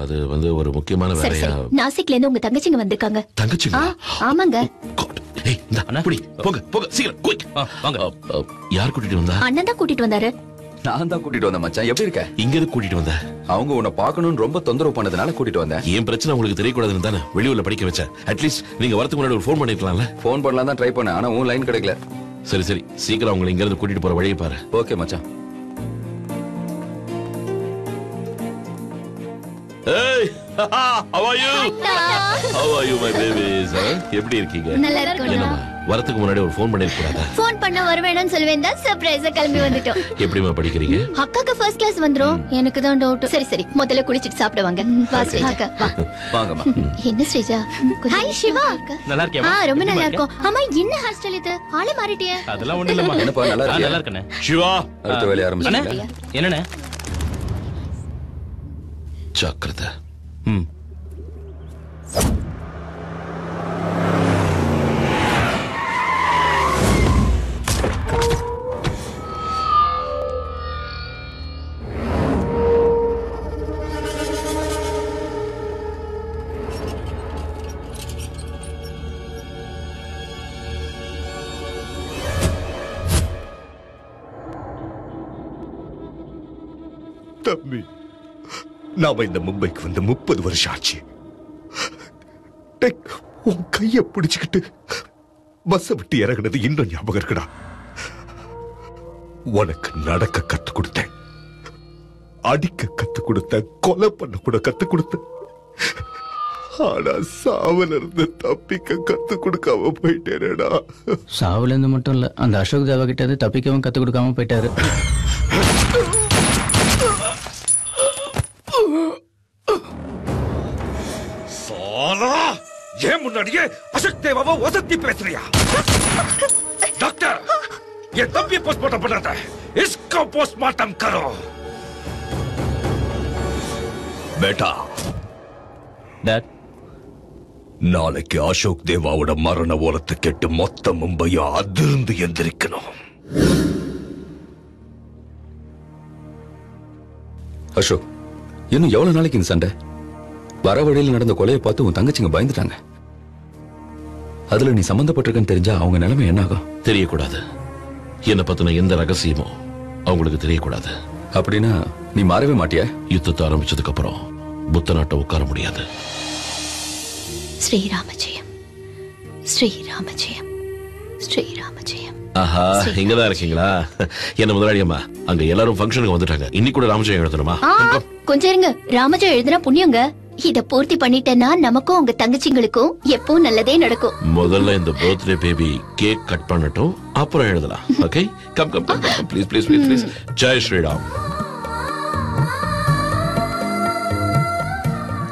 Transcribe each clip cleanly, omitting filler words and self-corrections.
அது வந்து ஒரு முக்கியமான வேலையா. நாசிக்ல இருந்து உங்க தங்கச்சிங்க வந்திருக்காங்க. தங்கச்சிங்க? ஆமாங்க. போங்க போங்க சீக்கிரம் குயிக் வாங்க. யார் கூட்டிட்டு வந்தா? அண்ணன் தான் கூட்டிட்டு வந்தாரு. நான் தான் கூட்டிட்டு வந்தேன் மச்சான். எப்படி இருக்க? இங்க எதுக்கு கூட்டிட்டு வந்த? அவங்க உன்னை பார்க்கணும்னு ரொம்ப தொந்தரவு பண்ணதுனால கூட்டிட்டு வந்தேன். ஏன் பிரச்சனை உங்களுக்கு தெரியக்கூடாதுன்னு தானே வெளியூர்ல படிக்க வச்சேன். அட்லீஸ்ட் நீங்க வரதுக்கு முன்னாடி ஒரு ஃபோன் பண்ணிருக்கலாம்ல. ஃபோன் பண்ணலாம் தான் ட்ரை பண்ணேன், ஆனா உன் லைன் கிடைக்கல. சரி சரி சீக்கிரம் அவங்களை இங்க இருந்து கூட்டிட்டு போற வழியை பாரு. ஓகே மச்சான். Hey, how are you? How are you my babies? எப்படி இருக்கீங்க? நல்லா இருக்கோம். என்னம்மா வரதுக்கு முன்னாடி ஒரு ஃபோன் பண்ணிருக்க கூடாதா? ஃபோன் பண்ண வருவேன்னு சொல்வேன் தான் சர்ப்ரைஸா கிளம்பி வந்துட்டோம். எப்படிமா படிக்கிறீங்க? அக்காக்கு ஃபர்ஸ்ட் கிளாஸ் வந்துரும். எனக்கு தான் டவுட். சரி சரி முதல்ல குளிச்சிட்டு சாப்பிடுவாங்க. வா ஸ்ரீஜா வா. வாங்கம்மா. என்ன ஸ்ரீஜா? ஹாய் சிவா. நல்லா இருக்கியா? ரொம்ப நல்லா இருக்கும். ஆமா என்ன ஹேர் ஸ்டைல் இது? ஆளே மாறிட்டியே. அதெல்லாம் ஒண்ணு இல்லம்மா. என்னப்பா நல்லா இருக்கியா? நல்லா இருக்கனே. சிவா அடுத்த வேலைய ஆரம்பிச்சிட்டியா? என்னண்ணே? ஜாக்கிரதை. தம்பி, நாம இந்த மும்பைக்கு வந்து 30 வருஷம் ஆச்சு. உன் கைய பிடிச்சுக்கிட்டு பஸ் விட்டு இறங்குனது இன்னும் ஞாபகம் இருக்குடா. உனக்கு நடக்க கத்து கொடுத்தேன், அடிக்க கத்து கொடுத்தேன், கொலை பண்ண கூட கத்து கொடுத்தேன். ஆனா சாவுல இருந்து தப்பிக்க கத்து கொடுக்காம போயிட்டேனேடா. சாவுல இருந்து மட்டும் இல்ல, அந்த அசோக் தேவா கிட்ட இருந்து தப்பிக்கவும் கத்து கொடுக்காம போயிட்டாரு. ஏன் முன்னாடியே அசோக் தேவாவை வசத்தி பேசுறியா? டாக்டர், ये तभी पोस्टमार्टम बनाता है, इसका पोस्टमार्टम करो. बेटा, டாட் நாளைக்கு அசோக் தேவாவோட மரண ஓலத்தை கேட்டு மொத்த மும்பையும் அதிர்ந்து எந்திரிக்கணும். அசோக், இன்னும் எவ்வளவு நாளைக்கு இந்த சண்டை? வர வழியில் நடந்த கொலையை பார்த்து உன் தங்கச்சிங்க பயந்துட்டாங்க. அதுல நீ சம்பந்தப்பட்டிருக்கன்னு தெரிஞ்சா அவங்க நிலைமை என்ன ஆகும்? தெரியக்கூடாது. என்ன பத்தின எந்த ரகசியமோ அவங்களுக்கு தெரியக்கூடாது. அப்படின்னா நீ மாறவே மாட்டியா? யுத்தத்தை ஆரம்பிச்சதுக்கு அப்புறம் புத்த நாட்டை உட்கார முடியாது. ஸ்ரீராமஜெயம், ஸ்ரீராமஜெயம், ஸ்ரீராமஜெயம். ஆஹா, இங்கதான் இருக்கீங்களா? என்ன முதலாளியம்மா, அங்க எல்லாரும் ஃபங்க்ஷனுக்கு வந்துட்டாங்க. இன்னைக்கு கூட ராமஜெயம் எழுதணுமா? கொஞ்சம் இருங்க. ராமஜெயம் எழுதுனா புண்ணியங்க. இத பூர்த்தி பண்ணிட்டேன்னா நமக்கும் உங்க தங்கச்சிங்களுக்கும் எப்பவும் நல்லதே நடக்கும். முதல்ல இந்த பர்த்டே பேபி கேக் கட் பண்ணட்டும், அப்புறம் எழுதலாம். Okay, come come come come please please please please. Jai Shriram.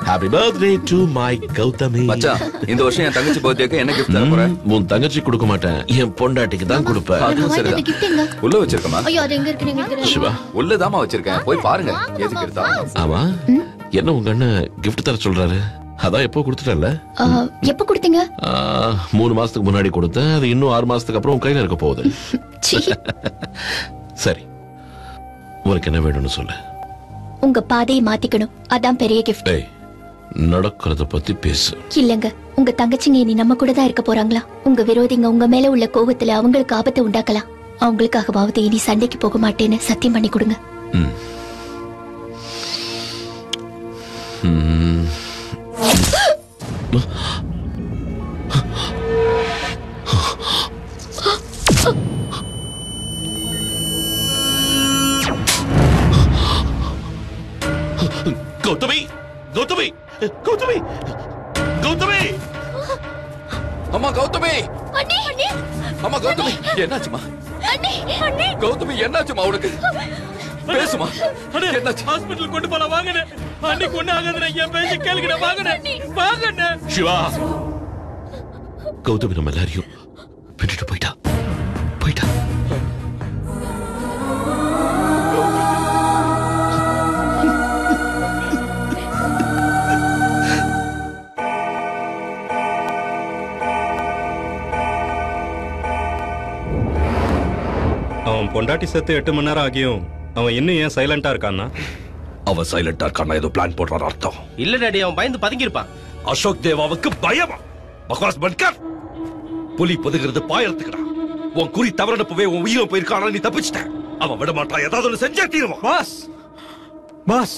Happy birthday to my Gautami. மச்சான், இந்த வருஷம் என் தங்கச்சி பர்த்டேக்கு என்ன கிஃப்ட் தர போற? உன் தங்கச்சி கொடுக்க மாட்டேன், என் பொண்டாட்டிக்கு தான் கொடுப்பேன். உள்ள வச்சிருக்கமா? ஐயோ, அது எங்க இருக்கு? நீங்க சிவா, உள்ளதாமா வச்சிருக்கேன், போய் பாருங்க. எதுக்கு எடுத்தா? ஆமா, என்ன உங்க அண்ணன் கிஃப்ட் தர சொல்றாரு? அதான் எப்போ கொடுத்துட்டல? எப்போ கொடுத்தீங்க? 3 மாசத்துக்கு முன்னாடி கொடுத்தேன். அது இன்னும் 6 மாசத்துக்கு அப்புறம் உன் கையில இருக்க போகுது. சரி, உனக்கு என்ன வேணும்னு சொல்லு. உங்க பாதையை மாத்திக்கணும், அதான் பெரிய கிஃப்ட். நடக்கிறத பத்தி பேசு. இல்லங்க, உங்க தங்கச்சிங்க இனி நம்ம கூட தான் இருக்க போறாங்களா? உங்க விரோதிங்க உங்க மேல உள்ள கோபத்துல அவங்களுக்கு ஆபத்தை உண்டாக்கலாம். அவங்களுக்காகவாவது இனி சண்டைக்கு போக மாட்டேன்னு சத்தியம் பண்ணி கொடுங்க. கௌதமி, கௌதமி, கௌதமி, கௌதமி. அம்மா கௌதமி, அண்ணே, அண்ணே, அம்மா கௌதமி, என்னாச்சுமா? அண்ணே, அண்ணே, கௌதமி என்னாச்சுமா உனக்கு? பேசுமா. என்னாச்சு? ஹாஸ்பிடல் கொண்டு போலாம் வாங்கனே. அன்னைக்கு ஒண்ணு ஆகாதுடா, என் பேச்ச கேளுங்கடா. வாங்கனே, வாங்கனே. சிவா, கௌதமி நம்ம எல்லாரையும் விட்டுட்டு போயிட்டா. அவன் பொண்டாட்டி செத்து 8 மணி நேரம் ஆகியும் அவன் இன்னும் ஏன் சைலண்டா இருக்கான்னா? அவன் சைலண்டா இருக்கான ஏதோ பிளான் போடுறான் அர்த்தம். இல்ல டாடி, அவன் பயந்து பதுங்கி இருப்பான். அசோக் தேவாவுக்கு பயமா? பக்வாஸ் பண்கர். புலி பதுகிறது பாயறதுக்குடா. உன் குறி தவறனப்பவே உன் உயிரை போயிருக்கான, நீ தப்பிச்சிட்ட. அவன் விட மாட்டான், ஏதாவது ஒன்று செஞ்சே தீருவான். பாஸ் பாஸ்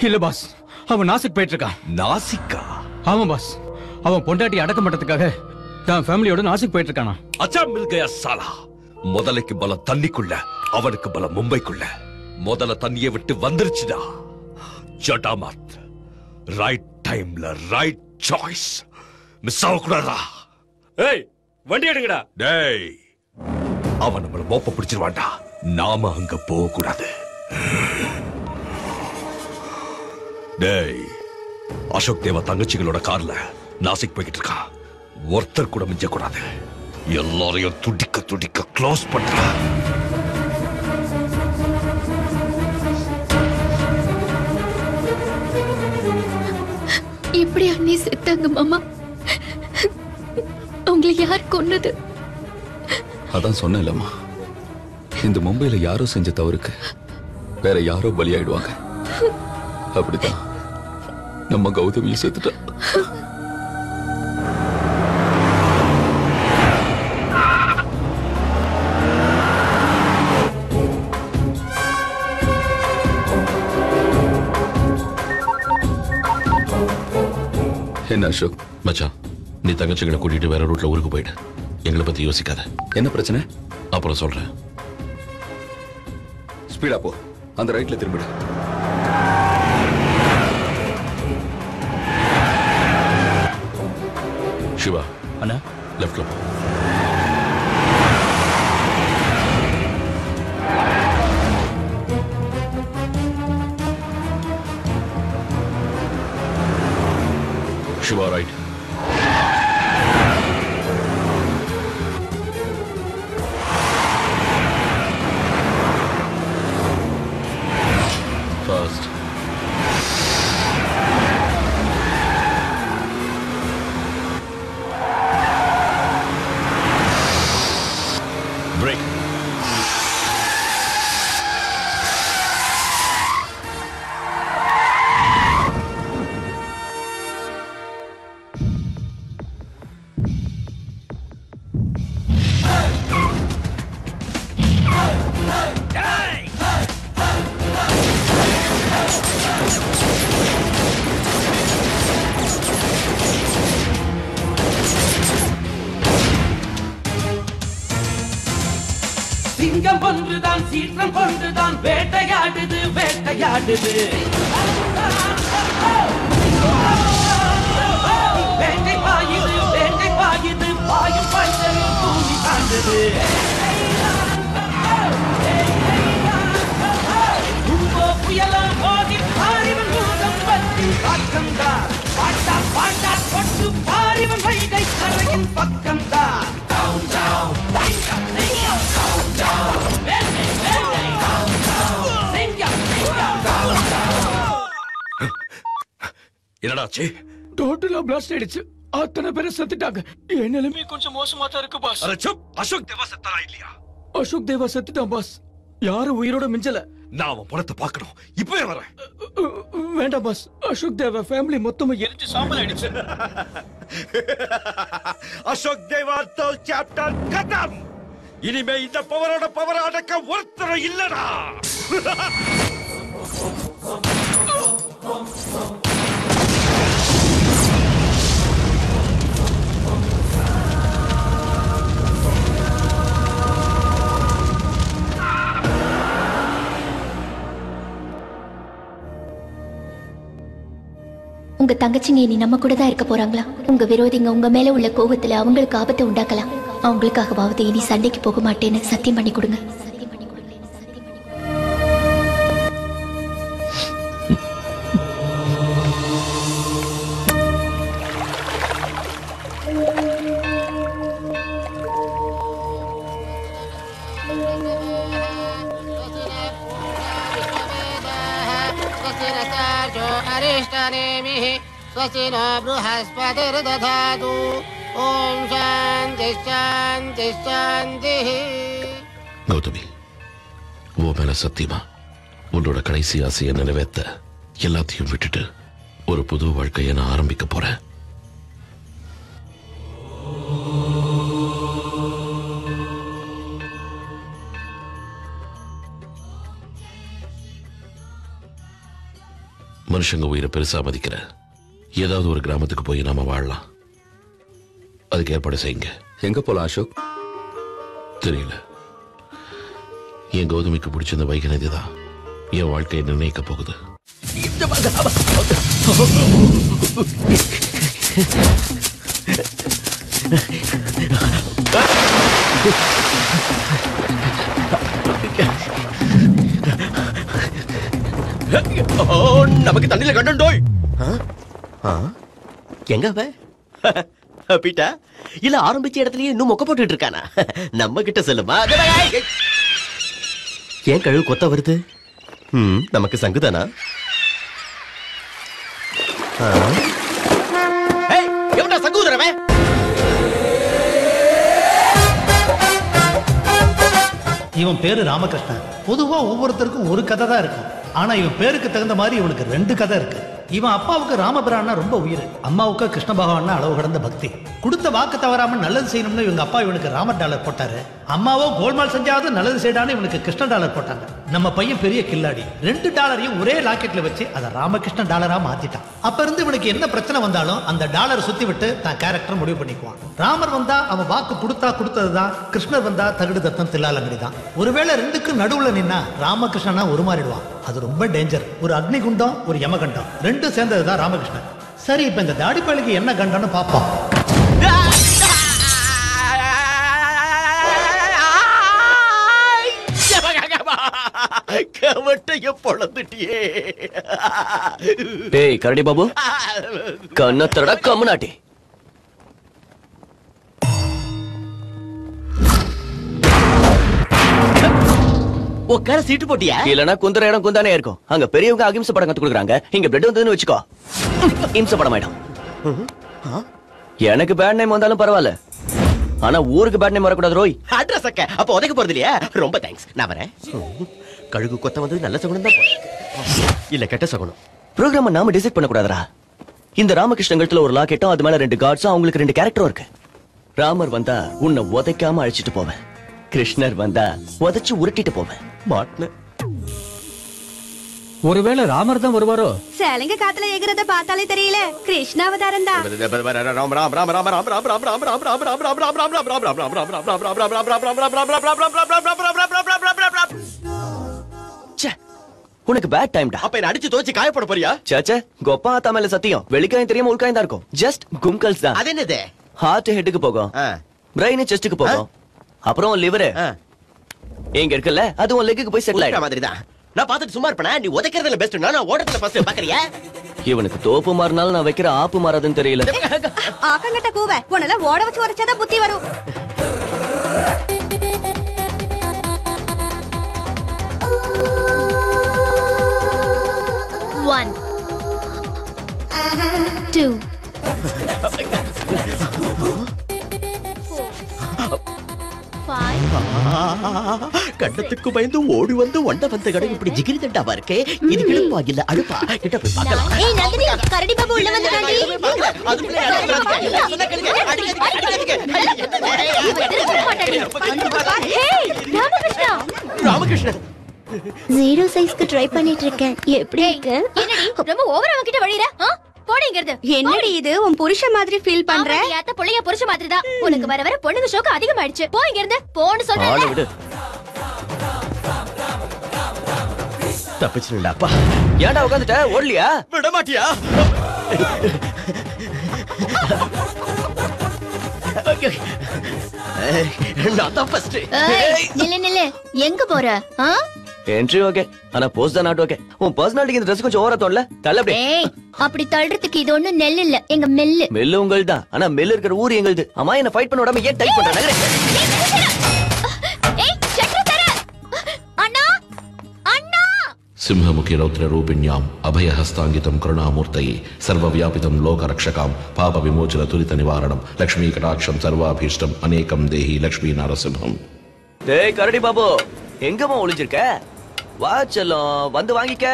இல்ல பாஸ், அவன் நாசிக் போயிட்டு இருக்கான். நாசிக்கா? ஆமா பாஸ், அவன் பொண்டாட்டி அடக்கம் பண்றதுக்காக தான் ஃபேமிலியோட நாசிக் போயிட்டு இருக்கானா. அச்சா மில் கயா சாலா. முதலைக்கு பலம் தண்ணிக்குள்ள, அவனுக்கு பலம் மும்பைக்குள்ள. முதல்ல தண்ணியை விட்டு வந்துருச்சுடா. ஜடாமத். ரைட் டைம்ல ரைட் சாய்ஸ். மிஸ் ஆகக்கூடாதா? ஏய், வண்டி எடுங்கடா. டேய், அவன் நம்மள மோப்ப பிடிச்சிருவான்டா. நாம அங்க போக கூடாது. டேய், அசோக் தேவா தங்கச்சிகளோட கார்ல நாசிக் போய்கிட்டு இருக்கான். ஒருத்தர் கூட மிஞ்ச கூடாது. எல்லாரையும் துடிக்க துடிக்க க்ளோஸ் பண்ற. எப்படி அண்ணி செத்தாங்க மாமா? உங்களை யார் கொன்னது? அதான் சொன்னேன்லம்மா, இந்த மும்பையில யாரோ செஞ்ச தவறுக்கு வேற யாரோ பலியாயிடுவாங்க. அப்படிதான் நம்ம கௌதமியை செத்துட்டா. என்ன அசோக்? மச்சான், நீ தங்கச்சிகளை கூட்டிட்டு வேற ரூட்ல ஊருக்கு போயிடு. எங்களை பத்தி யோசிக்காத. என்ன பிரச்சனை? அப்புறம் சொல்றேன். ஸ்பீடா போ, அந்த ரைட்ல திரும்பிடு. சிவா அண்ணா, லெஃப்ட்ல போ. Shiva, right. First. Brake. சிங்கம் ஒன்றுதான், சீற்றம் ஒன்றுதான், வேட்டையாடுது வேட்டையாடுது. வேட்டை பாயுது வேட்டை பாயுது, பாயும் பாய்ச்சலில் பூமி தாண்டுது. தும்போ புயலோ மோதி பாரிவன் மூலம் பற்றி பக்கம்தான். பாட்டா பாட்டா கொட்டு பாரிவன் வைகை கரையின் பக்கம்தான். என்னடாச்சு? டோட்டலா பிளாஸ்ட் ஆயிடுச்சு. அத்தனை பேரை செத்துட்டாங்க. என் நிலைமை கொஞ்சம் மோசமா தான் இருக்கு பாஸ். அரே சப், அசோக் தேவா செத்தானா இல்லையா? அசோக் தேவா செத்துட்டான் பாஸ். யாரும் உயிரோட மிஞ்சல. நான் அவன் பணத்தை பார்க்கணும். இப்பவே வரேன். வேண்டாம் பாஸ், அசோக் தேவா ஃபேமிலி மொத்தமா எரிஞ்சு சாம்பல் ஆயிடுச்சு. அசோக் தேவா தோ சாப்டர் கதம். இனிமே இந்த பவரோட பவர் அடக்க ஒருத்தரும் இல்லடா. உங்க தங்கச்சிங்க இனி நம்ம கூட தான் இருக்க போறாங்களா? உங்க விரோதிங்க உங்க மேல உள்ள கோபத்துல அவங்களுக்கு ஆபத்தை உண்டாக்கலாம். அவங்களுக்காகவாவது இனி சண்டைக்கு போக மாட்டேன்னு சத்தியம் பண்ணி கொடுங்க. स्वस्तिनो बृहस्पतिर्दधातु। ओम शांति शांति शांति। गौतमी, वो मेरा सत्यमा உன்னோட கடைசி ஆசையை நிறைவேற்ற எல்லாத்தையும் விட்டுட்டு ஒரு புது வாழ்க்கையை நான் ஆரம்பிக்க போறேன். மனுஷங்க உயிரை பெருசா மதிக்கிற ஏதாவது ஒரு கிராமத்துக்கு போய் நாம வாழலாம். அதுக்கு ஏற்பாடு செய்யுங்க. எங்க போலாம் அசோக்? தெரியல. என் கௌதமிக்கு பிடிச்ச இந்த வைகை நதி தான் என் வாழ்க்கையை நிர்ணயிக்க போகுது. நமக்கு தண்ணியில கண்டோய் எங்க பீட்டா இல்ல ஆரம்பிச்ச இடத்துலயே இன்னும் மொக்க போட்டுட்டு இருக்கானா? நம்ம கிட்ட சொல்லுமா. ஏன் கழுவு கொத்த வருது? நமக்கு சங்குதானா? சங்குதரவே இவன் பேரு ராமகிருஷ்ணன். பொதுவா ஒவ்வொருத்தருக்கும் ஒரு கதை தான் இருக்கும். ஆனா இவன் பேருக்கு தகுந்த மாதிரி இவனுக்கு 2 கதை இருக்கு. இவன் அப்பாவுக்கு ராமபிரான்னா ரொம்ப உயிர், அம்மாவுக்கு கிருஷ்ண பகவான்னா அளவு கடந்த பக்தி. கொடுத்த வாக்கு தவறாம நல்லது செய்யணும்னு இவங்க அப்பா இவனுக்கு ராமர் டாலர் போட்டாரு. அம்மாவோ கோல்மால் செஞ்சாவது நல்லது செய்யடான்னு இவனுக்கு கிருஷ்ண டாலர் போட்டாங்க. நம்ம பையன் பெரிய கில்லாடி. 2 டாலரையும் ஒரே லாக்கெட்ல வச்சு அதை ராமகிருஷ்ண டாலரா மாத்திட்டான். அப்ப இருந்து இவனுக்கு என்ன பிரச்சனை வந்தாலும் அந்த டாலரை சுத்தி விட்டு தான் கேரக்டர் முடிவு பண்ணிக்குவான். ராமர் வந்தா அவன் வாக்கு கொடுத்ததுதான், கிருஷ்ணர் வந்தா தகுடு தத்தம் தில்லாலங்கடி தான். ஒருவேளை 2க்கும் நடுவுல நின்னா ராமகிருஷ்ணனா உருமாறிடுவான். அது ரொம்ப டேஞ்சர். ஒரு அக்னி குண்டம், ஒரு யமகண்டம், 2 சேர்ந்ததுதான் ராமகிருஷ்ணன். சரி, இப்ப இந்த தாடிப்பள்ளிக்கு என்ன கண்டம்னு பாப்போம். டேய் கரடி பாபு, கண்ணத்தடா கம்முனாட்டி. உட்கார சீட்டு போட்டியா? இல்லனா குந்தர இடம் குந்தானே இருக்கும். அங்க பெரியவங்க அகிம்சை படம் கத்து கொடுக்குறாங்க. இங்க பிளட் வந்ததுன்னு வச்சுக்கோ, இம்சை படம் ஆயிடும். எனக்கு பேட் நேம் வந்தாலும் பரவாயில்ல, ஆனா ஊருக்கு பேட் நேம் வரக்கூடாது. ரோய் அட்ரஸ் அக்க அப்ப உதைக்க போறது இல்லையா? ரொம்ப தேங்க்ஸ், நான் வரேன். கழுகு கொத்த வந்து நல்ல சகுனம் தான் இல்ல கெட்ட சகுனம். ப்ரோக்ராம் நாம டிசைட் பண்ண கூடாதுடா. இந்த ராமகிருஷ்ணங்கள்ல ஒரு லாக்கெட்டும் அது மேல 2 கார்ட்ஸும் அவங்களுக்கு 2 கேரக்டரும் இருக்கு. ராமர் வந்தா உன்னை உதைக்காம அழைச்சிட்டு போவேன். கிருஷ்ணர் வந்தா உதைச்சு உருட்டிட்டு போவேன். மாட்ன ஒருவேளை ராமர் தான் வருவாரோ? சேலங்க காத்துல எகிறத பார்த்தாலே தெரியல, கிருஷ்ண அவதாரம் தான். உனக்கு பேட் டைம்டா. அப்ப என்ன அடிச்சு தோச்சி காயப்பட போறியா? சேச்சே, கொப்பா தமிழ்ல சத்தியம். வெளிக்காயம் தெரியாம உள்காயம் தான் இருக்கும். ஜஸ்ட் கும்கல்ஸ் தான். அது என்னது? ஹார்ட் ஹெட்டுக்கு போகும், பிரெயின் செஸ்டுக்கு போகும், அப்புறம் லிவர் எங்க இருக்குல்ல அது உன் லெக்குக்கு போய் செட்டில் ஆயிடும். மாதிரி தான் நான் பார்த்துட்டு சும்மா இருப்பேனா? நீ உதைக்கிறதுல பெஸ்ட், நான் ஓட்டத்துல ஃபர்ஸ்ட் பாக்கறியா? இவனுக்கு தோப்பு மாறினாலும் நான் வைக்கிற ஆப்பு மாறதுன்னு தெரியல. ஆக்கங்கட்ட கூவ உனல ஓட வச்சு உரைச்சதா புத்தி வரும். One, 2, கண்டத்துக்கு பயந்து ஓடி வந்து ஒண்ட வந்த கடை இப்படி ஜிகிரி தண்டாவா இருக்கே. இது கிளம்பா இல்ல அடுப்பா? கிட்ட போய் பார்க்கலாம். ஏய் நந்தினி, கரடி பாபு உள்ள வந்துட்டான்டி. அதுக்குள்ள ராமகிருஷ்ணா, ராமகிருஷ்ணன் 0 சைஸ்க்கு ட்ரை பண்ணிட்டு இருக்கேன். எப்படி இருக்கு? என்னடி ரொம்ப ஓவரா அவங்கிட்ட வழியற? போடிங்கிறது என்னடி இது? உன் புருஷ மாதிரி ஃபீல் பண்ற? யாத்த புள்ளைய புருஷ மாதிரி தான். உனக்கு வர வர பொண்ணுங்க ஷோக்கு அதிகமாயிடுச்சு. போ இங்க இருந்து. போன்னு சொல்றேன். தப்பிச்சுடா. ஏன்டா உட்கார்ந்துட்ட? ஓடலையா? விட மாட்டியா? நான் தான் ஃபர்ஸ்ட். நில்லு எங்க போற? என்ட்ரி ஓகே, ஆனா போஸ்ட் தான் நாட் ஓகே. உன் பர்சனாலிட்டிக்கு இந்த Dress கொஞ்சம் ஓவரா தோணல. தள்ள அப்படியே. ஏய், அப்படி தள்ளுறதுக்கு இது ஒண்ணு நெல் இல்ல, எங்க மெல்லு. மெல்லு உங்கள்தா, ஆனா மெல்லு இருக்கிற ஊர் எங்களுது. அம்மா என்ன ஃபைட் பண்ண விடாம ஏன் டைப் பண்ற? நகரே. ஏய், சக்கர தர. அண்ணா! அண்ணா! சிம்ஹமுகி ரௌத்ர ரூபிண்யாம் அபயஹஸ்தாங்கிதம் கருணாமூர்த்தயே சர்வவியாபிதம் லோகரக்ஷகாம் பாப விமோச்சன துரித நிவாரணம் லக்ஷ்மீ கடாட்சம் சர்வாபீஷ்டம் அநேகம் தேஹி லக்ஷ்மி நரசிம்ஹம். டேய் கரடி பாபு, எங்கம்மா ஒளிஞ்சிருக்க? வா செல்லம், வந்து வாங்கிக்க.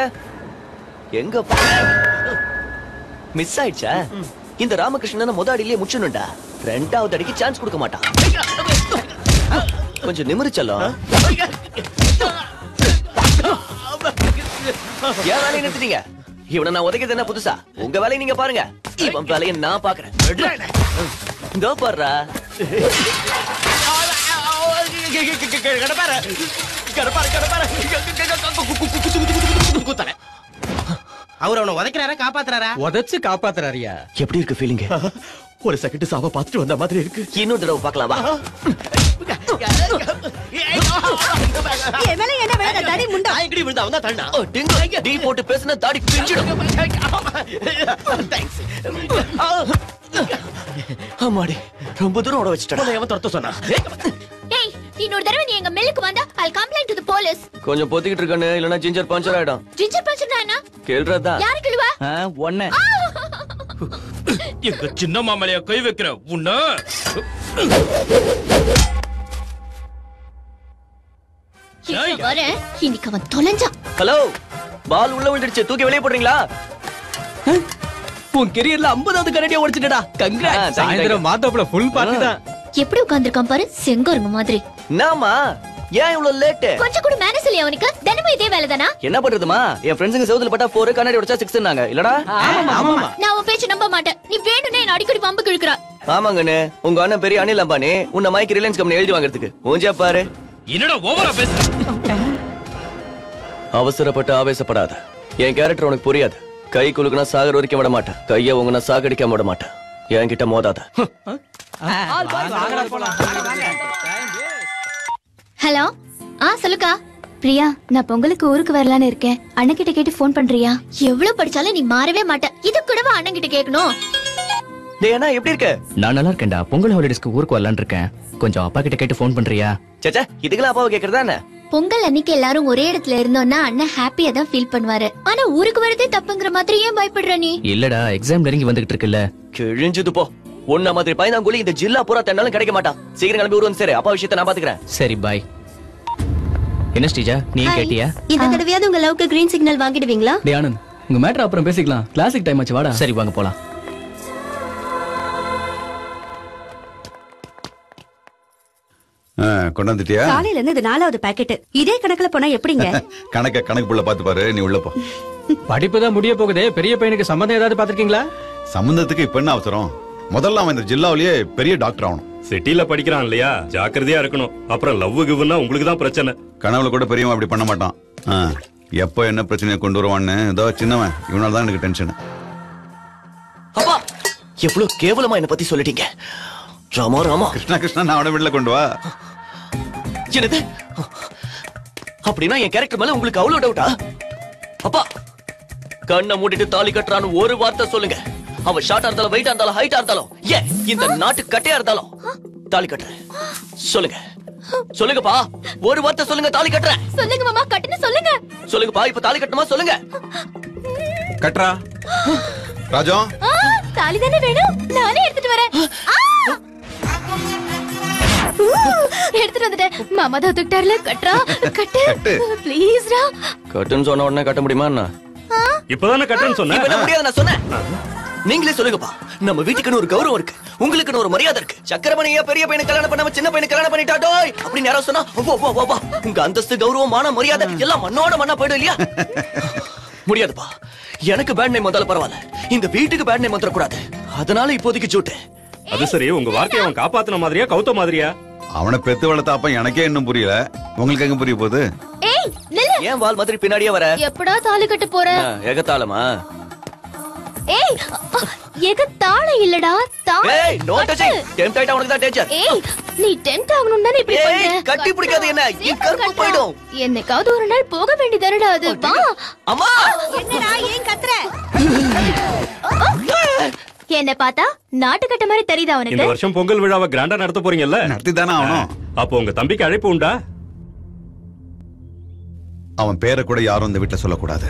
எங்க மிஸ் ஆயிடுச்சா? இந்த ராமகிருஷ்ணன் முத அடியிலேயே முச்சணும்டா. ரெண்டாவது அடிக்கு சான்ஸ் கொடுக்க மாட்டான். கொஞ்சம் நிமிரு செல்லம். ஏன் வேலையை நிறுத்திட்டீங்க? இவனை நான் உதைக்கிறது என்ன புதுசா? உங்க வேலையை நீங்க பாருங்க, இவன் வேலையை நான் பாக்குறேன். இதோ பாருடா. அவர் அவனை உதைக்கிறாரா காப்பாத்துறாரா? உதைச்சு காப்பாத்துறாரியா? எப்படி இருக்கு ஃபீலிங்? ஒரு செகண்ட் சாவ பாத்துட்டு வந்த மாதிரி இருக்கு. இன்னொரு தடவை பார்க்கலாமா? என்ன வேலை தடி முண்டா? எங்கடி விழுந்தா? அவன் தான் தள்ளனா. டிங்கு டீ போட்டு பேசினா தாடி பிஞ்சிடும். தேங்க்ஸ். அம்மாடி, ரொம்ப தூரம் ஓட வச்சிட்டா. எவன் துரத்த சொன்னா? ஏய், இன்னொரு தடவை நீ எங்க மில்லுக்கு வந்தா I'll complain to the police. கொஞ்சம் பொத்திக்கிட்டு இருக்கனே, இல்லனா ஜிஞ்சர் பஞ்சர் ஆயிடும். ஜிஞ்சர் பஞ்சர்னா என்ன? கேள்றதா? யாரு கிளுவா? ஒண்ணே. எங்க சின்ன மாமலைய கை வைக்கிற உன்ன. இன்னைக்கு அவன் தொலைஞ்சான். ஹலோ, பால் உள்ள விழுந்துடுச்சு, தூக்கி வெளியே போடுறீங்களா? உன் கெரியர்ல 50வது கரடியை உடைச்சிட்டடா. கங்க்ராட்ஸ். சாயந்தரம் மாத்தப்புல ஃபுல் பார்ட்டி தான். எப்படி உட்கார்ந்திருக்கான் பாரு, செங்கோருங்க மாதிரி. நாமா ஏன் இவ்வளவு லேட்? கொஞ்சம் கூட மேனஸ் இல்லையா அவனுக்கு? தினமும் இதே வேலைதானா? என்ன பண்றதுமா? என் ஃப்ரெண்ட்ஸுங்க செவுத்துல பட்டா 4 கண்ணாடி உடைச்சா 6ன்னாங்க. இல்லடா? ஆமா. நான் உன் பேச்சு நம்ப மாட்டேன். நீ வேணும்னே என்ன அடிக்கடி பம்பு கிழக்குறா. ஆமாங்கண்ணே, உங்க அண்ணன் பெரிய அனில் அம்பானி உன்னை மைக்கு ரிலையன்ஸ் கம்பெனி எழுதி வாங்குறதுக்கு. ஊஞ்சா பாரு. என்னடா ஓவரா பேசுற? அவசரப்பட்டு ஆவேசப்படாத. என் கேரக்டர் உனக்கு புரியாது. கை குலுக்குனா சாகர் வரைக்கும் விட மாட்டேன். கைய உங்கனா சாகடிக்காம விட மாட்டேன். என்கிட்ட மோதாத. ஹலோ, சொல்லுக்கா. பிரியா, நான் பொங்கலுக்கு ஊருக்கு வரலான்னு இருக்கேன். அண்ணன் கிட்ட கேட்டு போன் பண்றியா? எவ்வளவு படிச்சாலும் நீ மாறவே மாட்ட. இது கூடவா அண்ணன் கிட்ட கேட்கணும்? டேய் அண்ணா, எப்படி இருக்க? நான் நல்லா இருக்கேன்டா. பொங்கல் ஹாலிடேஸ்க்கு ஊருக்கு வரலான்னு இருக்கேன். கொஞ்சம் அப்பா கிட்ட கேட்டு போன் பண்றியா? சேச்சா, இதுக்கெல்லாம் அப்பாவை கேக்குறதா என்ன? பொங்கல் அன்னைக்கு எல்லாரும் ஒரே இடத்துல இருந்தோம்னா அண்ணன் ஹாப்பியா தான் ஃபீல் பண்ணுவாரு. ஆனா ஊருக்கு வரதே தப்புங்கிற மாதிரி ஏன் பயப்படுற நீ? இல்லடா, எக்ஸாம் நெருங்கி வந்துகிட்டு இருக்குல்ல. கிழிஞ்சது போ. உன்ன மாதிரி பயந்தாங்குழி இந்த ஜில்லா பூரா தென்னாலும் கிடைக்க மாட்டான். சீக்கிரம் கிளம்பி ஊர் வந்து சேரு. அப்பா விஷயத்தை நான் பாத்துக்கிறேன். சரி, பாய். என்ன ஸ்ரீஜா, நீ கேட்டியா? இந்த தடவையாவது உங்க லவ்க்கு கிரீன் சிக்னல் வாங்கிடுவீங்களா? டேய் ஆனந்த், உங்க மேட்டர் அப்புறம் பேசிக்கலாம். கிளாசிக் டைம் ஆச்சு, வாடா. சரி, வாங்க போலாம். கொண்டாந்துட்டியா? காலையில இருந்து இது 4வது பாக்கெட். இதே கணக்குல போனா எப்படிங்க? கணக்கு புள்ள பாத்து பாரு. நீ உள்ள போ. படிப்பு தான் முடிய போகுதே. பெரிய பையனுக்கு சம்பந்தம் ஏதாவது பாத்திருக்கீங்களா? சம்பந்தத்துக்கு இப்ப என்ன அவசரம்? முதல்ல அவன் இந்த ஜில்லாவிலேயே பெரிய டாக்டர் ஆகணும். சிட்டில படிக்கிறான் இல்லையா, ஜாக்கிரதையா இருக்கணும். அப்புறம் லவ் கிவ்னா உங்களுக்கு தான் பிரச்சனை. கனவுல கூட பெரியவன் அப்படி பண்ண மாட்டான். எப்போ என்ன பிரச்சனையை கொண்டு வருவான்னு இதோ சின்னவன். இவனால தான் எனக்கு டென்ஷன். அப்பா, எவ்வளவு கேவலமா என்ன பத்தி சொல்லிட்டீங்க. ராமா ராமா. கிருஷ்ணா, நான் அவனை வீட்டுல கொண்டு வா. என்னது? அப்படின்னா என் கேரக்டர் மேல உங்களுக்கு அவ்வளவு டவுட்டா? அப்பா, கண்ணை மூடிட்டு தாலி கட்டுறான்னு ஒரு வார்த்தை சொல்லுங்க. அவன் ஷார்ட்டா இருந்தாலும், வெயிட்டா இருந்தாலும், ஹைட்டா இருந்தாலும், ஏன் இந்த நாட்டு கட்டையா இருந்தாலும் தாலி கட்டுறேன். சொல்லுங்க சொல்லுங்கப்பா, ஒரு வார்த்தை சொல்லுங்க. தாலி கட்டுறேன். சொல்லுங்க மாமா, கட்டுன்னு சொல்லுங்க. சொல்லுங்கப்பா, இப்ப தாலி கட்டணுமா? சொல்லுங்க. கட்டுறா. ராஜா, தாலி தானே வேணும், நானே எடுத்துட்டு வரேன். எடுத்துட்டு வந்துட்டேன். மாமா தான் ஒத்துக்கிட்டார்ல. கட்டுறா, கட்டு ப்ளீஸ் ரா. கட்டுன்னு சொன்ன உடனே கட்ட முடியுமா என்ன? இப்பதானே கட்டுன்னு சொன்னேன். இப்ப முடியாது நான் சொன்னேன். நீங்களே சொல்லுங்கப்பா. நம்ம வீட்டுக்குன்னு ஒரு கௌரவம் இருக்கு, உங்களுக்குன்னு ஒரு மரியாதை இருக்கு. சக்கரமணியா பெரிய பையனை கல்யாணம் பண்ணாம சின்ன பையனை கல்யாணம் பண்ணிட்டாடோய் அப்படின்னு யாரோ சொன்னா, உங்க அந்தஸ்து, கௌரவம், மான மரியாதை எல்லாம் மண்ணோட மண்ணா போயிடும் இல்லையா? முடியாதுப்பா. எனக்கு பேட் நேம் வந்தாலும் பரவாயில்ல, இந்த வீட்டுக்கு பேட் நேம் வந்துடக்கூடாது. அதனால இப்போதைக்கு ஜூட்டு. அது சரி, உங்க வார்த்தையை அவன் காப்பாத்தின மாதிரியா கௌத்த மாதிரியா? அவனை பெத்து வளர்த்தாப்ப எனக்கே இன்னும் புரியல. உங்களுக்கு எங்க புரிய போகுது? ஏய் நில்லு. ஏன் வால் மாதிரி பின்னாடியே வர? எப்படா தாலி கட்ட போற? ஏகத்தாளமா? ஏய், ஏகத்தாள இல்லடா, தாள. ஏய், நோ டச்சிங். டெம்ப்ட் ஆயிட்டா உனக்கு தான் டேஞ்சர். ஏய், நீ டெம்ப்ட் ஆகணும்னு தானே இப்படி பண்ற? ஏய், கட்டி பிடிக்காத என்ன, இ கருப்பு போய்டும். என்னைக்காவது ஒரு நாள் போக வேண்டியதானடா அது. வா. அம்மா, என்னடா ஏன் கத்துற? என்ன பார்த்தா நாட்டு கட்ட மாதிரி தெரியுதா உனக்கு? இந்த வருஷம் பொங்கல் விழாவை கிராண்டா நடத்த போறீங்கல்ல? நடத்தி தானே ஆகணும். அப்போ உங்க தம்பிக்கு அழைப்பு உண்டா? அவன் பேரை கூட யாரும் இந்த வீட்டுல சொல்லக்கூடாது.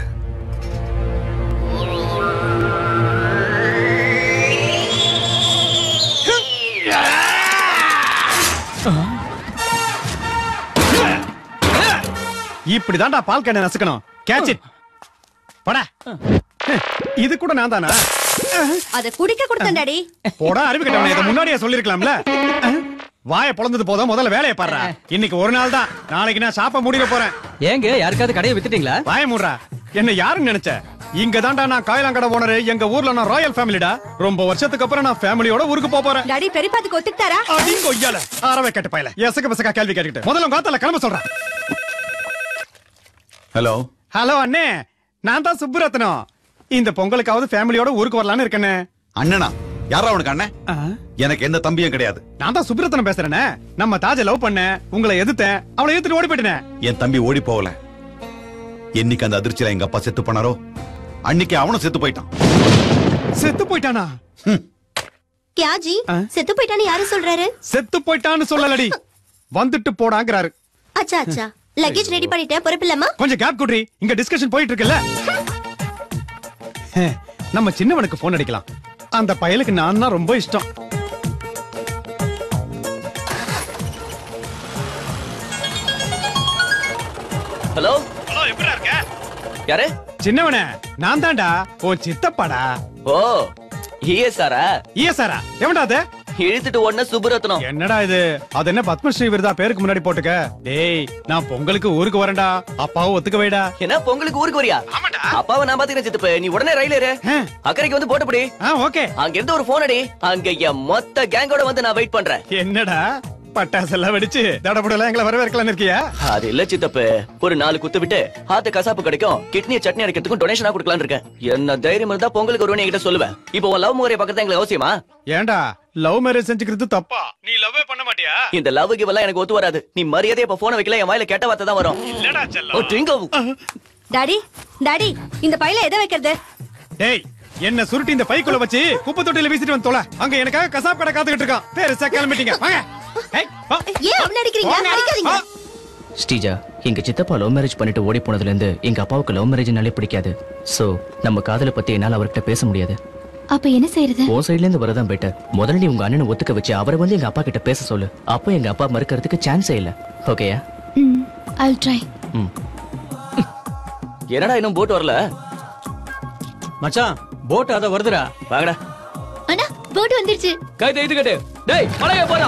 இப்படிதான்டா பால் கேன நசுக்கணும். Catch it. போடா. இது கூட நான் தானா? அத குடிக்க கொடுத்தேன் டாடி. போடா அறிவு கெட்டவனே, இத முன்னாடியே சொல்லிருக்கலாம்ல. வாயை பொளந்தது போதும், முதல்ல வேலையை பாருடா. இன்னைக்கு ஒரு நாள் தான், நாளைக்கு நான் ஷாப்பை மூடிட போறேன். ஏங்க யாருக்காவது கடையை வித்துட்டீங்களா? வாயை மூடுறா. என்ன யாருன்னு நினைச்ச? இங்க தான்டா நான் காயலாங்கடை ஓனர். எங்க ஊர்ல நான் ராயல் ஃபேமிலிடா. ரொம்ப வருஷத்துக்கு அப்புறம் நான் ஃபேமிலியோட ஊருக்கு போறேன். டாடி பெரியப்பாத்துக்கு ஒத்துக்கிட்டாரா? அடி கொய்யால ஆரவே கட்ட பையல. எசக்க பசக்க கேள்வி கேட்டுக்கிட்டு முதல்ல உங்க ஆத்தால கிளம்ப சொல்றேன். ஹலோ ஹலோ அண்ணே, நான் தான் சுப்புரத்னம். இந்த பொங்கலுக்காவது ஃபேமிலியோட ஊருக்கு வரலான்னு இருக்கேனே. அண்ணனா? யாரா உனக்கு அண்ணன்? எனக்கு எந்த தம்பியும் கிடையாது. நான் தான் சுப்புரத்னம் பேசுறேனே. நம்ம தாஜ லவ் பண்ண, உங்களை எதிர்த்தேன், அவளை எதிர்த்து ஓடி போயிட்டேனே. என் தம்பி ஓடி போகல. என்னைக்கு அந்த அதிர்ச்சியில எங்க அப்பா செத்து போனாரோ அன்னைக்கு அவனும் செத்து போயிட்டான். செத்து போயிட்டானா? கியாஜி செத்து போயிட்டான்னு யாரு சொல்றாரு? செத்து போயிட்டான்னு சொல்லலடி, வந்துட்டு போடாங்கறாரு. அச்சா அச்சா, லக்கேஜ் ரெடி பண்ணிட்டேன், பொறுப்பில்லமா? கொஞ்சம் கேப் குட்ரி, இங்க டிஸ்கஷன் போயிட்டு இருக்குல்ல. நம்ம சின்னவனுக்கு போன் அடிக்கலாம். அந்த பயலுக்கு நான் தான் ரொம்ப இஷ்டம். ஹலோ ஹலோ, எப்படி இருக்க? யாரு? சின்னவனே, நான் தான்டா, ஓ சித்தப்பாடா. ஓ ஈஎஸ்ஆரா? ஈஎஸ்ஆரா? எவன்டா அது? இழுத்துட்டு ஒண்ணு சுப்புரத்னம். என்னடா இது? அது என்ன பத்மஸ்ரீ விருதா பேருக்கு முன்னாடி போட்டுக்க? டேய், நான் பொங்கலுக்கு ஊருக்கு வரேன்டா. அப்பாவும் ஒத்துக்க வைடா. என்ன பொங்கலுக்கு ஊருக்கு வரியா? அப்பாவை நான் பாத்துக்கிறேன் சித்தப்பு. நீ உடனே ரயில் ஏறு, அக்கறைக்கு வந்து போட்டு போடி. ஓகே. அங்க இருந்து ஒரு போன் அடி. அங்க என் மொத்த கேங்கோட வந்து நான் வெயிட் பண்றேன். என்னடா பட்டாசெல்லாம் வெடிச்சு தடபுடலாம் எங்களை வரவேற்கலாம் இருக்கியா? அது இல்ல சித்தப்பு, ஒரு 4 குத்து விட்டு ஆத்த கசாப்பு கிடைக்கும், கிட்னியை சட்னி அரைக்கிறதுக்கும் டொனேஷனா கொடுக்கலாம் இருக்கேன். என்ன தைரியம் இருந்தா பொங்கலுக்கு வருவேன் என்கிட்ட சொல்லுவேன். இப்போ உன் லவ் முறையை பக்கத்துல எங்களுக்கு அவசியமா? ஏண்டா லவ் மேரேஜ் செஞ்சுக்கிறது தப்பா? நீ லவ்வே பண்ண மாட்டியா? இந்த லவ் கிவெல்லாம் எனக்கு ஒத்து வராது. நீ மரியாதையா இப்ப போனை வைக்கல, என் வாயில கெட்ட வார்த்தை தான் வரும். இல்லடா செல்லம். டாடி டாடி, இந்த பையில எதை வைக்கிறது? டேய், என்ன சுருட்டி இந்த பைக்குள்ள வச்சு குப்பை தொட்டில வீசிட்டு வந்து தொலை. அங்க எனக்காக கசாப் கடை காத்துக்கிட்டு இருக்கான். பேருசா கிளம்பிட்டீங்க, வாங்க. ஏன் அவள அடிக்கிறீங்க? அடிக்காதீங்க. ஸ்ரீஜா, எங்க சித்தப்பா லவ் மேரேஜ் பண்ணிட்டு ஓடி போனதுல இருந்து எங்க அப்பாவுக்கு லவ் மேரேஜ்னாலே பிடிக்காது. சோ நம்ம காதலை பத்தி என்னால அவர்கிட்ட பேச முடியாது. அப்ப என்ன செய்யறது? உன் சைடுல இருந்து வரதான் பெட்டர். முதல்ல நீ உங்க அண்ணனை ஒத்துக்க வச்சு அவரை வந்து எங்க அப்பா கிட்ட பேச சொல்லு. அப்ப எங்க அப்பா மறுக்கிறதுக்கு சான்ஸே இல்ல. ஓகேயா? I'll try. என்னடா இன்னும் போட் வரல? மச்சான், போட் அத வருதுடா. வாங்கடா. அண்ணா, போட் வந்துருச்சு. கை தேய்த்து கட்டு. டேய், மலைய போடா.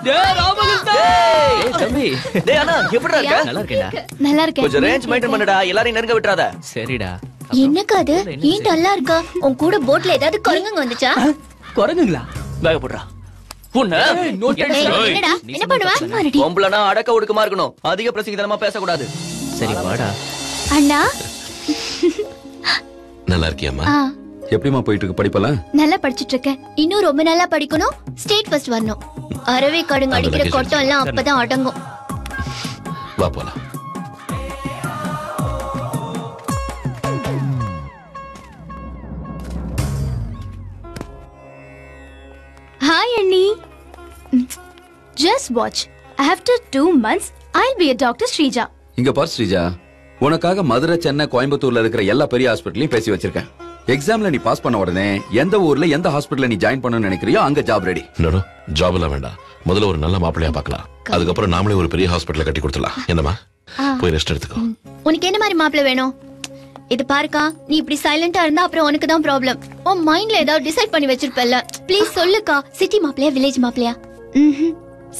டேய் ராமகிருஷ்ணா. ஏய் தம்பி. டேய் அண்ணா, எப்படிடா இருக்க? நல்லா இருக்கேடா. நல்லா இருக்கேன். கொஞ்சம் ரேஞ்ச் மெயின்டெய்ன் பண்ணுடா, எல்லாரையும் நெருங்க விட்டுறாத. சரிடா. என்னக்கா அது? ஏன் டல்லா இருக்கா? உன் கூட போட்ல ஏதாவது குரங்குங்க வந்துச்சா? குரங்குங்களா? பேக போடுறா. உன்ன என்னடா என்ன பண்ணுவ? பொம்பளனா அடக்க ஒடுக்கமா இருக்கணும். அதிக பிரசிங்கதனமா பேசக்கூடாது. சரி வாடா. அண்ணா, நல்லா இருக்கியாமா? எப்படிமா போயிட்டு இருக்கு படிப்பெல்லாம்? நல்லா படிச்சிட்டு இருக்கேன். இன்னும் ரொம்ப நல்லா படிக்கணும், ஸ்டேட் ஃபர்ஸ்ட் வரணும். அரவே கடுங்க அடிக்கிற கொட்டம் எல்லாம் அப்பதான் அடங்கும். வா போலாம். Hi Annie. Just watch. After 2 months, I'll be a Dr. Shrija. இங்க பார் ஸ்ரீஜா, உனக்காக மதுரை, சென்னை, கோயம்புத்தூர்ல இருக்கிற எல்லா பெரிய ஹாஸ்பிட்டலையும் பேசி வச்சிருக்கேன். எக்ஸாம்ல நீ பாஸ் பண்ண உடனே எந்த ஊர்ல எந்த ஹாஸ்பிட்டல்ல நீ ஜாயின் பண்ணணும்னு நினைக்கிறியோ அங்க ஜாப் ரெடி. ஜாப் எல்லாம் வேண்டாம், முதல்ல ஒரு நல்ல மாப்பிளையா பார்க்கலாம். அதுக்கப்புறம் நாமளே ஒரு பெரிய ஹாஸ்பிட்டல கட்டி கொடுத்துடலாம். என்னமா, போய் ரெஸ்ட் எடுத்துக்கோ. உனக்கு என்ன மாதிரி மாப்பிள்ளை வேணும்? இது பாருக்கா, நீ இப்படி சைலண்டா இருந்தா அப்புறம் உனக்கு தான் ப்ராப்ளம். உன் மைண்ட்ல ஏதாவது டிசைட் பண்ணி வச்சிருப்பல்ல. ப்ளீஸ் சொல்லுக்கா. சிட்டி மாப்பிளையா வில்லேஜ் மாப்பிளையா?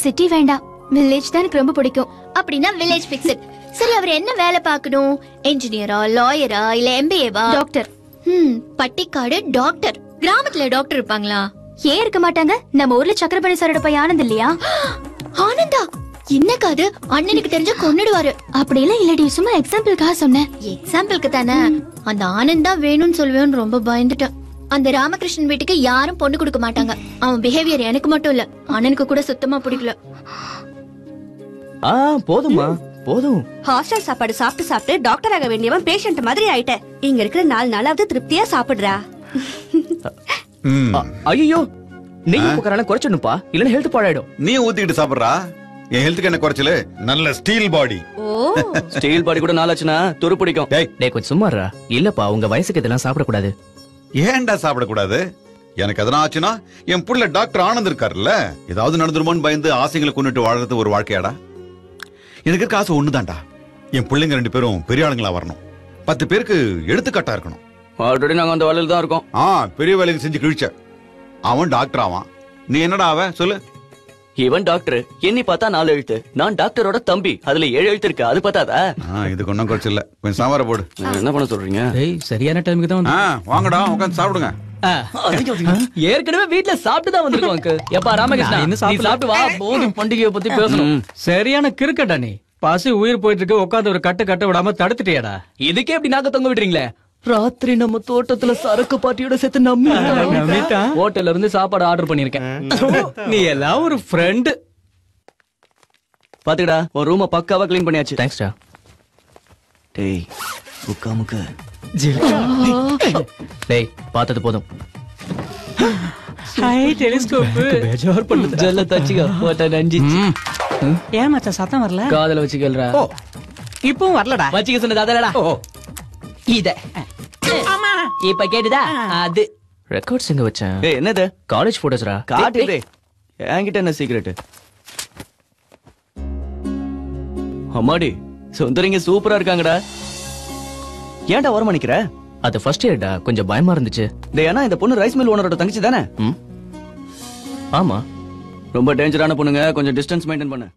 சிட்டி வேண்டாம், வில்லேஜ் தான் எனக்கு ரொம்ப பிடிக்கும். அப்படின்னா வில்லேஜ் ஃபிக்ஸ்ட். சரி, அவர் என்ன வேலை பார்க்கணும்? இன்ஜினியரா, லாயரா, இல்ல எம்பிஏவா? டாக்டர். பட்டிக்காடு டாக்டர். கிராமத்துல டாக்டர் இருப்பாங்களா? ஏன் இருக்க மாட்டாங்க? நம்ம ஊர்ல சக்கரபாணி சாரோட பையன் ஆனந்த் இல்லையா? ஆனந்தா? என்னக்கா அது? அண்ணனுக்கு தெரிஞ்சா கொன்னுடுவாரு. அப்படியெல்லாம் இல்லடி, சும்மா எக்ஸாம்பிளுக்காக சொன்னேன். எக்ஸாம்பிளுக்கு தானே. அந்த ஆனந்த் தான் வேணும்னு சொல்லுவேன்னு ரொம்ப பயந்துட்டேன். அந்த ராமகிருஷ்ணன் வீட்டுக்கு யாரும் பொண்ணு கொடுக்க மாட்டாங்க. அவன் பிஹேவியர் எனக்கு மட்டும் இல்ல, அண்ணனுக்கு கூட சுத்தமா பிடிக்கல. போதுமா, போதும். ஹாஸ்டல் சாப்பாடு சாப்பிட்டு சாப்பிட்டு டாக்டர் ஆக வேண்டியவன் பேஷண்ட் மாதிரி ஆயிட்ட. இங்க இருக்கிற 4 நாளாவது திருப்தியா சாப்பிடுறா. ஐயோ, நீங்க உட்காரலாம் குறைச்சிடணும்பா, இல்லன்னா ஹெல்த் பாழாயிடும். நீ ஊத்திக்கிட்டு சாப்பிடுறா. என் ஹெல்த்துக்கு என்ன குறைச்சல? நல்ல ஸ்டீல் பாடி. ஸ்டீல் பாடி கூட நாளாச்சுனா துரு பிடிக்கும். டேய் கொஞ்சம் சும்மாறா. இல்லப்பா, உங்க வயசுக்கு இதெல்லாம் சாப்பிட கூடாது. ஏன்டா சாப்பிட கூடாது? எனக்கு எதனா ஆச்சுன்னா என் புள்ள டாக்டர் ஆனந்த் இருக்காருல்ல, ஏதாவது நடந்துருமோன்னு பயந்து ஆசைகளை கொண்டுட்டு வாழறது ஒரு வாழ்க்கையாடா? எனக்கு இருக்க ஆசை ஒண்ணுதான்டா, என் பிள்ளைங்க 2 பேரும் பெரிய ஆளுங்களா வரணும். 10 பேருக்கு எடுத்துக்காட்டா இருக்கணும். ஆல்ரெடி நாங்க அந்த வேலையில தான் இருக்கோம். பெரிய வேலைக்கு செஞ்சு கிழிச்ச. அவன் டாக்டர் ஆவான், நீ என்னடா ஆவ சொல்லு? இவன் டாக்டர், எண்ணி பார்த்தா 4 எழுத்து. நான் டாக்டரோட தம்பி, அதுல 7 எழுத்து இருக்கு. அது பார்த்தாதா? இதுக்கு ஒன்னும் குறைச்சு இல்ல. கொஞ்சம் சாம்பார போடு. என்ன பண்ண சொல்றீங்க? சரியான டைமுக்கு தான் வாங்கடா, உட்காந்து சாப்பிடுங்க. ஏற்கனவே வீட்ல சாப்பிட்டு தான் வந்திருக்கோம் அங்கிள். எப்பா ராமகிருஷ்ணா, நீ சாப்பிட்டு வா. போதும், பண்டிகையை பத்தி பேசணும். சரியான கிறுக்கடா நீ. பசி உயிர் போயிட்டு இருக்கு, உட்காந்து ஒரு கட்ட விடாம தடுத்துட்டியாடா. இதுக்கே இப்படி நாக்க தொங்க விடுறீங்களே. ராத்திரி நம்ம தோட்டத்துல சரக்கு பாட்டியோட சேர்த்து நம்பிட்டா ஹோட்டல்ல இருந்து சாப்பாடு ஆர்டர் பண்ணிருக்கேன். நீ எல்லாம் ஒரு ஃப்ரெண்ட். பாத்துக்கடா, உன் ரூம பக்காவா க்ளீன் பண்ணியாச்சு. தேங்க்ஸ்டா. டேய் முக்காமுக்கு டேய் பார்த்தது போதும். ஹை டெலிஸ்கோப் பேஜார் பண்ணுது. ஜல்ல தச்சிக போட்ட நஞ்சிச்சு. ஏன் மச்சான் சத்தம் வரல? காதல வச்சுக்கல்றா. இப்பவும் வரலடா. வச்சிக்க சொன்னது அதலடா. இத இப்ப கேட்டுதா? அது ரெக்கார்ட்ஸ் எங்க வச்சேன்? ஏய் என்னது? காலேஜ் போட்டோஸ்ரா. காட்டு டேய். என்கிட்ட என்ன சீக்ரெட்? அம்மாடி, சுந்தரிங்க சூப்பரா இருக்காங்கடா. ஏன்டா ஓரமா நிக்கிற? அது ஃபர்ஸ்ட் இயர்டா, கொஞ்சம் பயமா இருந்துச்சு. டேய் அண்ணா, இந்த பொண்ணு ரைஸ் மில் ஓனரோட தங்கச்சி தானே? ஆமா. ரொம்ப டேஞ்சரான பொண்ணுங்க, கொஞ்சம் டிஸ்டன்ஸ் மெயின்டைன் பண்ணு.